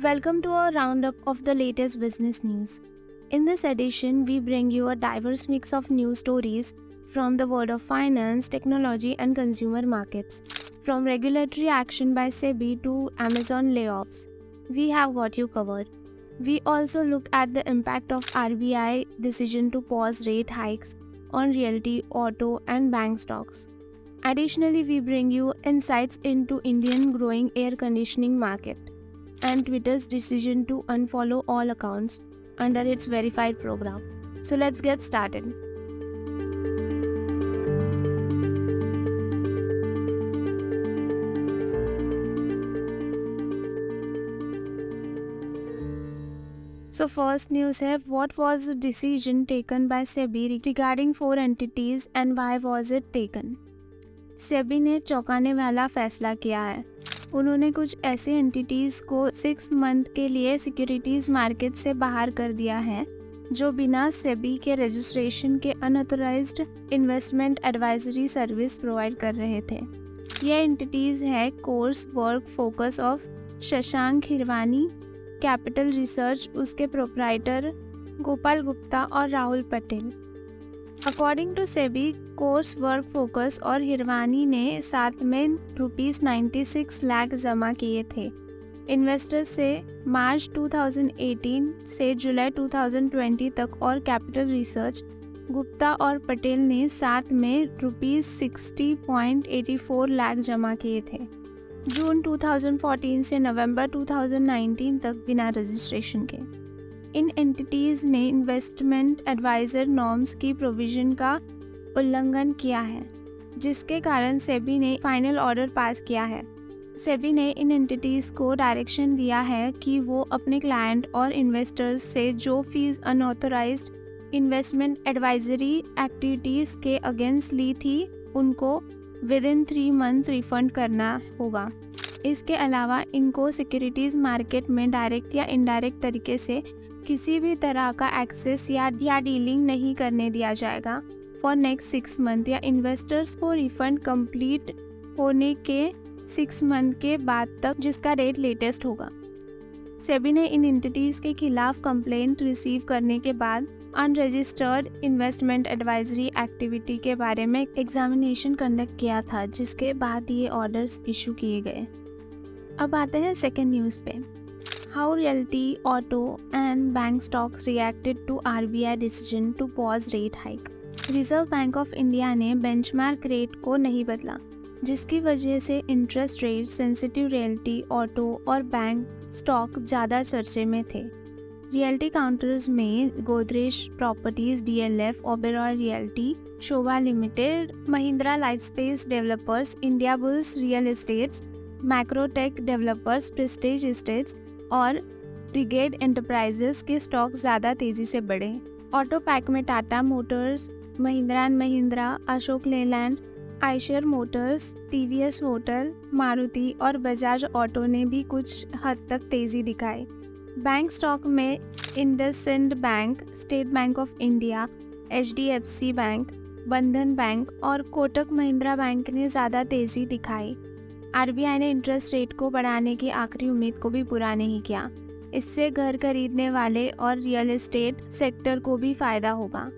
Welcome to our roundup of the latest business news. In this edition, we bring you a diverse mix of news stories from the world of finance, technology, and consumer markets. From regulatory action by SEBI to Amazon layoffs, we have got you covered. We also look at the impact of RBI decision to pause rate hikes on realty, auto, and bank stocks. Additionally, we bring you insights into Indian growing air conditioning market and Twitter's decision to unfollow all accounts under its verified program. So let's get started. So first news है, what was the decision taken by SEBI regarding 4 entities and why was it taken? SEBI ने चौंकाने वाला फैसला किया है. उन्होंने कुछ ऐसे एंटिटीज़ को 6 मंथ के लिए सिक्योरिटीज़ मार्केट से बाहर कर दिया है जो बिना सेबी के रजिस्ट्रेशन के unauthorised investment advisory service provide कर रहे थे. ये एंटिटीज़ है कोर्स वर्क फोकस ऑफ शशांक हिरवानी, कैपिटल रिसर्च उसके प्रोप्राइटर गोपाल गुप्ता और Rahul Patel. According to SEBI, course work focus और हिरवानी ने साथ में ₹96 लाख जमा किए थे इन्वेस्टर्स से मार्च 2018 से जुलाई 2020 तक और कैपिटल रिसर्च गुप्ता और पटेल ने साथ में ₹60.84 लाख जमा किए थे जून 2014 से नवंबर 2019 तक बिना रजिस्ट्रेशन के. इन एंटिटीज़ ने इन्वेस्टमेंट एडवाइज़र नॉर्म्स की प्रोविज़न का उल्लंघन किया है जिसके कारण सेबी ने फाइनल ऑर्डर पास किया है. सेबी ने इन एंटिटीज़ को डायरेक्शन दिया है कि वो अपने क्लाइंट और इन्वेस्टर्स से जो fees unauthorised investment advisory activities के अगेंस्ट ली थी उनको विदिन 3 मंथ्स रिफंड करना होगा. इसके अलावा इनको सिक्योरिटीज़ मार्केट में डायरेक्ट या इनडायरेक्ट तरीके से किसी भी तरह का एक्सेस या डीलिंग नहीं करने दिया जाएगा फॉर नेक्स्ट 6 मंथ या इन्वेस्टर्स को रिफंड कंप्लीट होने के 6 मंथ के बाद तक जिसका रेट लेटेस्ट होगा. सेबी ने इन एंटिटीज़ के खिलाफ कंप्लेंट रिसीव करने के बाद अनरजिस्टर्ड इन्वेस्टमेंट एडवाइजरी एक्टिविटी के बारे में एग्जामिनेशन कंडक्ट किया था जिसके बाद ये ऑर्डर्स इशू किए गए. अब आते हैं सेकेंड न्यूज़ पे. How realty, auto and bank stocks reacted to RBI decision to pause rate hike. Reserve Bank of India ने बेंचमार्क रेट को नहीं बदला जिसकी वजह से interest rate sensitive realty, auto और बैंक स्टॉक ज़्यादा चर्चे में थे. रियल्टी काउंटर्स में Godrej properties, DLF, Oberoi realty, Sobha limited, Mahindra lifespace developers, India bulls real estates, Macrotech developers, prestige estates और ब्रिगेड एंटरप्राइजेस के स्टॉक ज़्यादा तेज़ी से बढ़े. ऑटो पैक में Tata motors, Mahindra and Mahindra, Ashok Leyland, Eicher Motors, TVS motor, Maruti और बजाज ऑटो ने भी कुछ हद तक तेज़ी दिखाई. बैंक स्टॉक में IndusInd bank, state bank of India, HDFC bank, बंधन बैंक और कोटक महिंद्रा बैंक ने ज़्यादा तेज़ी दिखाई. RBI ने इंटरेस्ट रेट को बढ़ाने की आखिरी उम्मीद को भी पूरा नहीं किया. इससे घर खरीदने वाले और रियल एस्टेट सेक्टर को भी फ़ायदा होगा.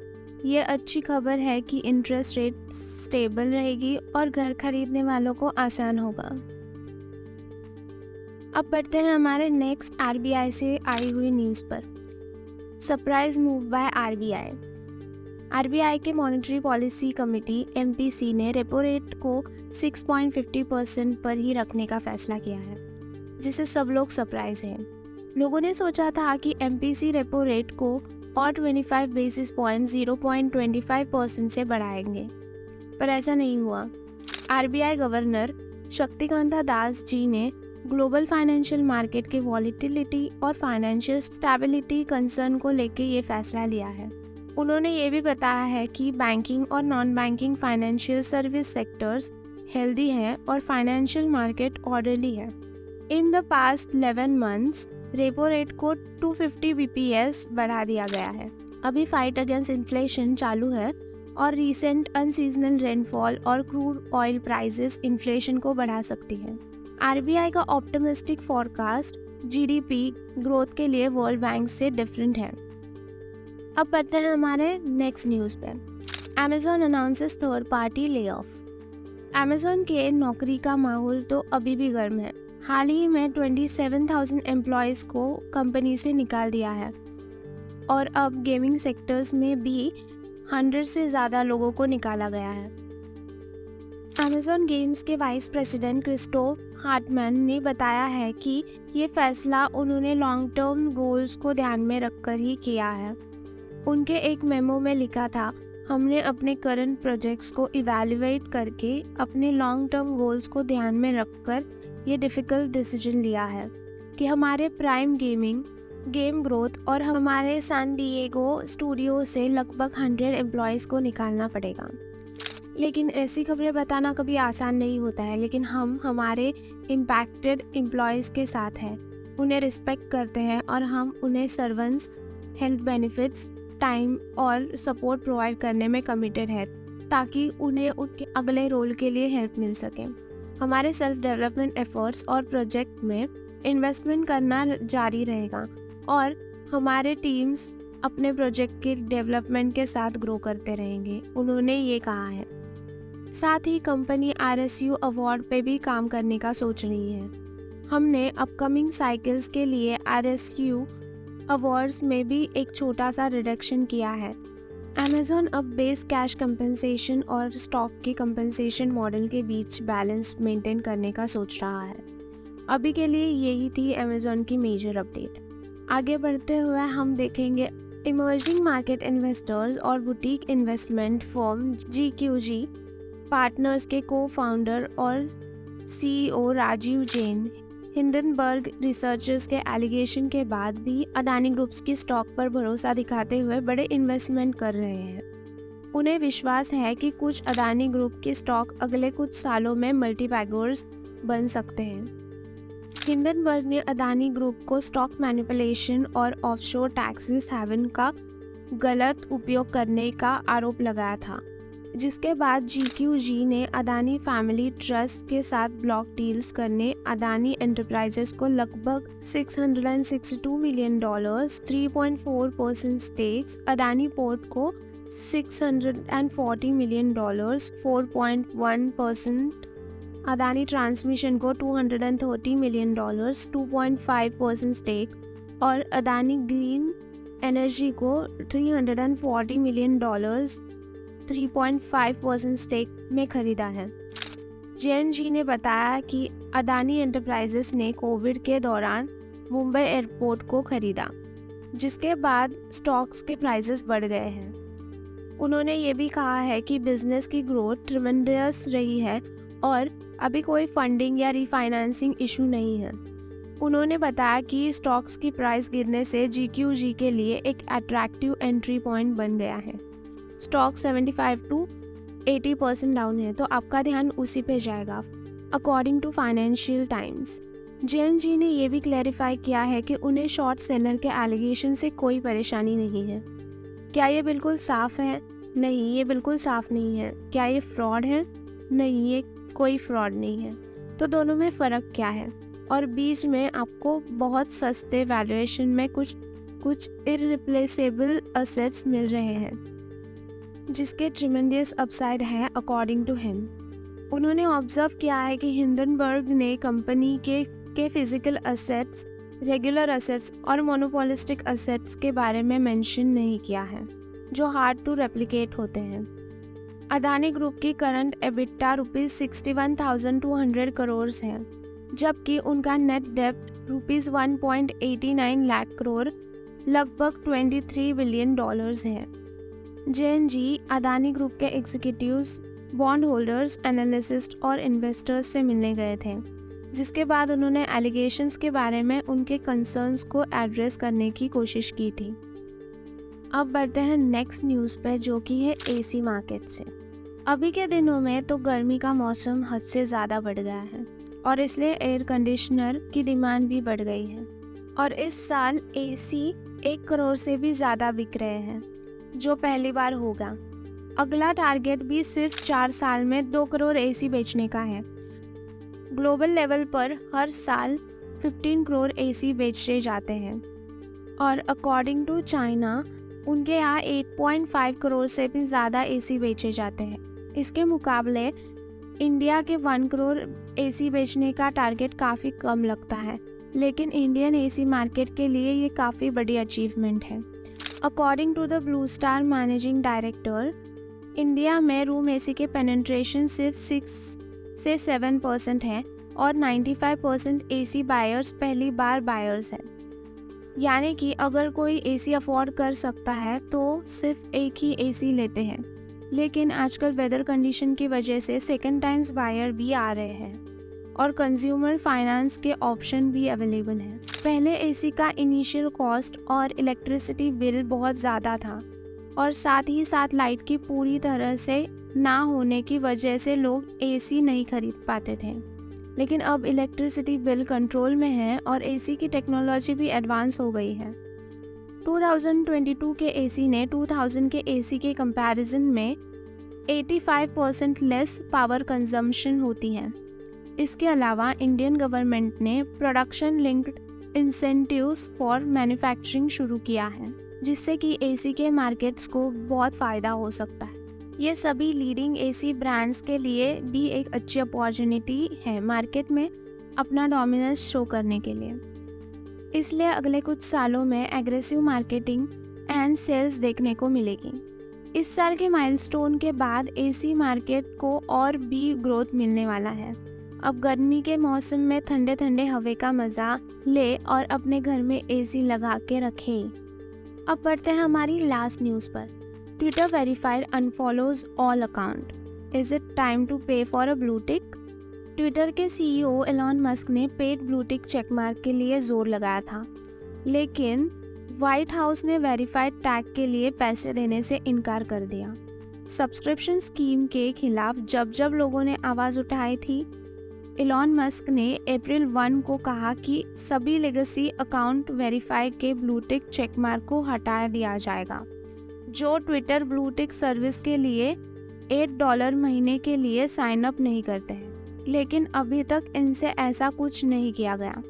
ये अच्छी खबर है कि इंटरेस्ट रेट स्टेबल रहेगी और घर खरीदने वालों को आसान होगा. अब बढ़ते हैं हमारे नेक्स्ट RBI से आई हुई न्यूज़ पर. Surprise move by RBI. RBI के मॉनेटरी पॉलिसी कमेटी MPC ने रेपो रेट को 6.50% पर ही रखने का फैसला किया है जिससे सब लोग सरप्राइज हैं. लोगों ने सोचा था कि MPC रेपो रेट को और 25 बेसिस पॉइंट 0.25% से बढ़ाएंगे पर ऐसा नहीं हुआ. RBI गवर्नर शक्तिकांता दास जी ने ग्लोबल फाइनेंशियल मार्केट के वॉलीटिलिटी और फाइनेंशियल स्टेबिलिटी कंसर्न को लेकर ये फैसला लिया है. उन्होंने ये भी बताया है कि बैंकिंग और non banking financial service sectors healthy हैं और फाइनेंशियल मार्केट ऑर्डरली है. In the past 11 months repo rate को 250 BPS बढ़ा दिया गया है. अभी फाइट अगेंस्ट इन्फ्लेशन चालू है और रीसेंट अनसीजनल रेनफॉल और क्रूड ऑयल प्राइसेस इन्फ्लेशन को बढ़ा सकती है. RBI का ऑप्टिमिस्टिक फॉरकास्ट जीडीपी ग्रोथ के लिए वर्ल्ड बैंक से डिफरेंट है। अब बढ़ते हैं हमारे नेक्स्ट न्यूज़ पे। Amazon announces third party lay off. Amazon के नौकरी का माहौल तो अभी भी गर्म है। हाल ही में 27,000 एम्प्लॉयज़ को कंपनी से निकाल दिया है और अब गेमिंग सेक्टर्स में भी 100 से ज़्यादा लोगों को निकाला गया है। Amazon गेम्स के वाइस प्रेसिडेंट क्रिस्टोफ हार्टमैन ने बताया है कि ये फैसला उन्होंने लॉन्ग टर्म गोल्स को ध्यान में रखकर ही किया है। उनके एक मेमो में लिखा था, हमने अपने करंट प्रोजेक्ट्स को इवैल्यूएट करके अपने लॉन्ग टर्म गोल्स को ध्यान में रखकर ये डिफ़िकल्ट डिसीजन लिया है कि हमारे प्राइम गेम ग्रोथ और हमारे सैन डिएगो स्टूडियो से लगभग 100 एम्प्लॉयज़ को निकालना पड़ेगा। लेकिन ऐसी खबरें बताना कभी आसान नहीं होता है, लेकिन हम हमारे इम्पैक्टेड एम्प्लॉयज़ के साथ हैं, उन्हें रिस्पेक्ट करते हैं और हम उन्हें सर्वेंट्स, हेल्थ बेनिफिट्स, टाइम और सपोर्ट प्रोवाइड करने में कमिटेड है ताकि उन्हें उनके अगले रोल के लिए हेल्प मिल सके। हमारे सेल्फ डेवलपमेंट एफर्ट्स और प्रोजेक्ट में इन्वेस्टमेंट करना जारी रहेगा और हमारे टीम्स अपने प्रोजेक्ट के डेवलपमेंट के साथ ग्रो करते रहेंगे, उन्होंने ये कहा है। साथ ही कंपनी RSU अवार्ड पे भी काम करने का सोच रही है। हमने अपकमिंग साइकिल्स के लिए RSU अवार्ड्स में भी एक छोटा सा रिडक्शन किया है। Amazon अब बेस कैश कंपनसेशन और स्टॉक के कंपनसेशन मॉडल के बीच बैलेंस मेंटेन करने का सोच रहा है। अभी के लिए यही थी Amazon की मेजर अपडेट। आगे बढ़ते हुए हम देखेंगे इमर्जिंग मार्केट इन्वेस्टर्स और boutique investment firm GQG partners के को-फाउंडर और CEO Rajiv Jain Hindenburg researchers के एलिगेशन के बाद भी अदानी ग्रुप्स की स्टॉक पर भरोसा दिखाते हुए बड़े इन्वेस्टमेंट कर रहे हैं। उन्हें विश्वास है कि कुछ अदानी ग्रुप के स्टॉक अगले कुछ सालों में मल्टीबैगर्स बन सकते हैं। हिंडनबर्ग ने अदानी ग्रुप को स्टॉक मैनिपुलेशन और ऑफशोर टैक्सेस हैवन का गलत उपयोग करने का आरोप लगाया था, जिसके बाद GQG ने अदानी फैमिली ट्रस्ट के साथ ब्लॉक डील्स करने अदानी एंटरप्राइजेस को लगभग $662 मिलियन, 3.4% स्टेक्स, अदानी पोर्ट को $640 मिलियन, 4.1%, अदानी ट्रांसमिशन को $230 मिलियन, 2.5% स्टेक और अदानी ग्रीन एनर्जी को $340 मिलियन, 3.5% स्टेक में खरीदा है। JNG ने बताया कि अदानी एंटरप्राइजेस ने कोविड के दौरान मुंबई एयरपोर्ट को खरीदा, जिसके बाद स्टॉक्स के प्राइसेस बढ़ गए हैं। उन्होंने ये भी कहा है कि बिजनेस की ग्रोथ ट्रिमेंडस रही है और अभी कोई फंडिंग या रीफाइनेंसिंग इशू नहीं है। उन्होंने बताया कि स्टॉक्स की प्राइस गिरने से GQG के लिए एक अट्रैक्टिव एंट्री पॉइंट बन गया है। स्टॉक 75 to 80% डाउन है, तो आपका ध्यान उसी पे जाएगा, according to Financial Times. JNG ने यह भी क्लैरिफाई किया है कि उन्हें शॉर्ट सेलर के एलिगेशन से कोई परेशानी नहीं है। क्या ये बिल्कुल साफ है? नहीं, ये बिल्कुल साफ नहीं है। क्या ये फ्रॉड है? नहीं, ये कोई फ्रॉड नहीं है। तो दोनों में फ़र्क क्या है? और बीच में आपको बहुत सस्ते वैल्यूएशन में कुछ इररिप्लेसेबल असेट्स मिल रहे हैं, जिसके ट्रिमेंडियस अपसाइड है अकॉर्डिंग टू हिम। उन्होंने ऑब्जर्व किया है कि हिंडनबर्ग ने कंपनी के फिजिकल असेट्स, रेगुलर असेट्स और मोनोपोलिस्टिक असेट्स के बारे में मेंशन नहीं किया है, जो हार्ड टू रेप्लिकेट होते हैं। अदानी ग्रुप की करंट एबिटा ₹61,200 करोड़ है, जबकि उनका नेट डेब्ट ₹1.89 लाख करोड़, लगभग $23 बिलियन है। JNG अदानी ग्रुप के एग्जीक्यूटिव्स, बॉन्ड होल्डर्स, एनालिस्ट और इन्वेस्टर्स से मिलने गए थे, जिसके बाद उन्होंने एलिगेशंस के बारे में उनके कंसर्न्स को एड्रेस करने की कोशिश की थी। अब बढ़ते हैं नेक्स्ट न्यूज़ पे, जो कि है AC मार्केट से। अभी के दिनों में तो गर्मी का मौसम हद से ज़्यादा बढ़ गया है और इसलिए एयर कंडीशनर की डिमांड भी बढ़ गई है और इस साल AC 1 करोड़ से भी ज़्यादा बिक रहे हैं, जो पहली बार होगा। अगला टारगेट भी सिर्फ 4 साल में 2 करोड़ AC बेचने का है। ग्लोबल लेवल पर हर साल 15 करोड़ एसी बेचे जाते हैं और अकॉर्डिंग टू चाइना उनके यहाँ 8.5 करोड़ से भी ज़्यादा एसी बेचे जाते हैं। इसके मुकाबले इंडिया के 1 करोड़ एसी बेचने का टारगेट काफ़ी कम लगता है, लेकिन इंडियन एसी मार्केट के लिए ये काफ़ी बड़ी अचीवमेंट है। According to the Blue Star managing director, India में रूम एसी के पेनिट्रेशन सिर्फ 6 से 7% है और 95% एसी बायर्स पहली बार बायर्स हैं। यानी कि अगर कोई एसी अफोर्ड कर सकता है तो सिर्फ एक ही एसी लेते हैं, लेकिन आजकल वेदर कंडीशन की वजह से सेकंड टाइम्स बायर भी आ रहे हैं और कंज्यूमर फाइनेंस के ऑप्शन भी अवेलेबल हैं। पहले एसी का इनिशियल कॉस्ट और इलेक्ट्रिसिटी बिल बहुत ज़्यादा था और साथ ही साथ लाइट की पूरी तरह से ना होने की वजह से लोग एसी नहीं खरीद पाते थे, लेकिन अब इलेक्ट्रिसिटी बिल कंट्रोल में है और एसी की टेक्नोलॉजी भी एडवांस हो गई है। 2022 के एसी ने 2000 के एसी के कंपैरिजन में 85% लेस पावर कंजम्पशन होती है। इसके अलावा इंडियन गवर्नमेंट ने production linked incentives for manufacturing शुरू किया है, जिससे कि एसी के मार्केट्स को बहुत फ़ायदा हो सकता है। ये सभी लीडिंग एसी ब्रांड्स के लिए भी एक अच्छी अपॉर्चुनिटी है मार्केट में अपना डोमिनेंस शो करने के लिए। इसलिए अगले कुछ सालों में एग्रेसिव मार्केटिंग एंड सेल्स देखने को मिलेगी। इस साल के माइलस्टोन के बाद एसी मार्केट को और भी ग्रोथ मिलने वाला है। अब गर्मी के मौसम में ठंडे ठंडे हवा का मज़ा ले और अपने घर में एसी लगा के रखे। अब बढ़ते हैं हमारी लास्ट न्यूज़ पर। Twitter verified unfollows all account, is it time to pay for a blue tick? Twitter के सीईओ एलॉन मस्क ने पेड ब्लू टिक चेकमार्क के लिए जोर लगाया था, लेकिन व्हाइट हाउस ने वेरीफाइड टैग के लिए पैसे देने से इनकार कर दिया। सब्सक्रिप्शन स्कीम के खिलाफ जब लोगों ने आवाज़ उठाई थी, एलॉन मस्क ने अप्रैल 1 को कहा कि सभी लेगेसी अकाउंट वेरीफाई के ब्लू टिक चेकमार्क को हटा दिया जाएगा, जो ट्विटर ब्लू टिक सर्विस के लिए $8 महीने के लिए साइन अप नहीं करते हैं। लेकिन अभी तक इनसे ऐसा कुछ नहीं किया गया।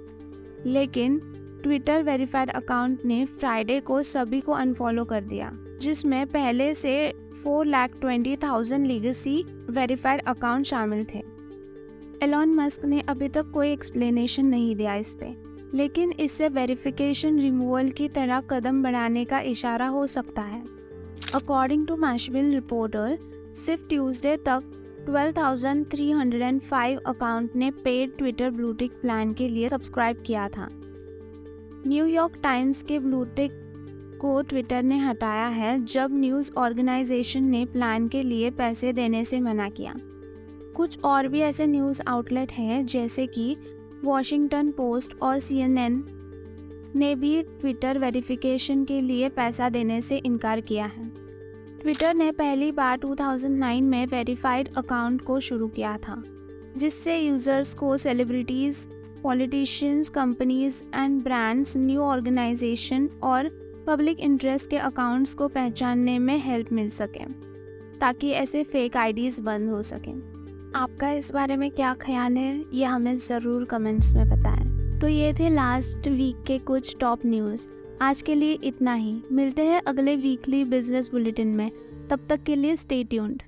लेकिन ट्विटर वेरीफाइड अकाउंट ने फ्राइडे को सभी को अनफॉलो कर दिया, जिसमें पहले से 4,20,000 लीगेसी वेरीफाइड अकाउंट शामिल थे। एलॉन मस्क ने अभी तक कोई एक्सप्लेनेशन नहीं दिया इस पे, लेकिन इससे वेरिफिकेशन रिमूवल की तरह कदम बढ़ाने का इशारा हो सकता है। अकॉर्डिंग टू मैशविल रिपोर्टर, सिर्फ ट्यूसडे तक 12,305 अकाउंट ने paid Twitter blue tick plan के लिए सब्सक्राइब किया था। न्यूयॉर्क टाइम्स के ब्लू टिक को ट्विटर ने हटाया है जब न्यूज़ ऑर्गेनाइजेशन ने प्लान के लिए पैसे देने से मना किया। कुछ और भी ऐसे न्यूज़ आउटलेट हैं जैसे कि वॉशिंगटन पोस्ट और CNN ने भी ट्विटर वेरिफिकेशन के लिए पैसा देने से इनकार किया है। ट्विटर ने पहली बार 2009 में वेरीफाइड अकाउंट को शुरू किया था, जिससे यूज़र्स को celebrities, politicians, companies and brands, new organisation और पब्लिक इंटरेस्ट के अकाउंट्स को पहचानने में हेल्प मिल सके, ताकि ऐसे फेक आईडीज़ बंद हो सकें। आपका इस बारे में क्या ख्याल है, ये हमें ज़रूर कमेंट्स में बताएं। तो ये थे लास्ट वीक के कुछ टॉप न्यूज़। आज के लिए इतना ही। मिलते हैं अगले वीकली बिजनेस बुलेटिन में। तब तक के लिए स्टे ट्यून्ड।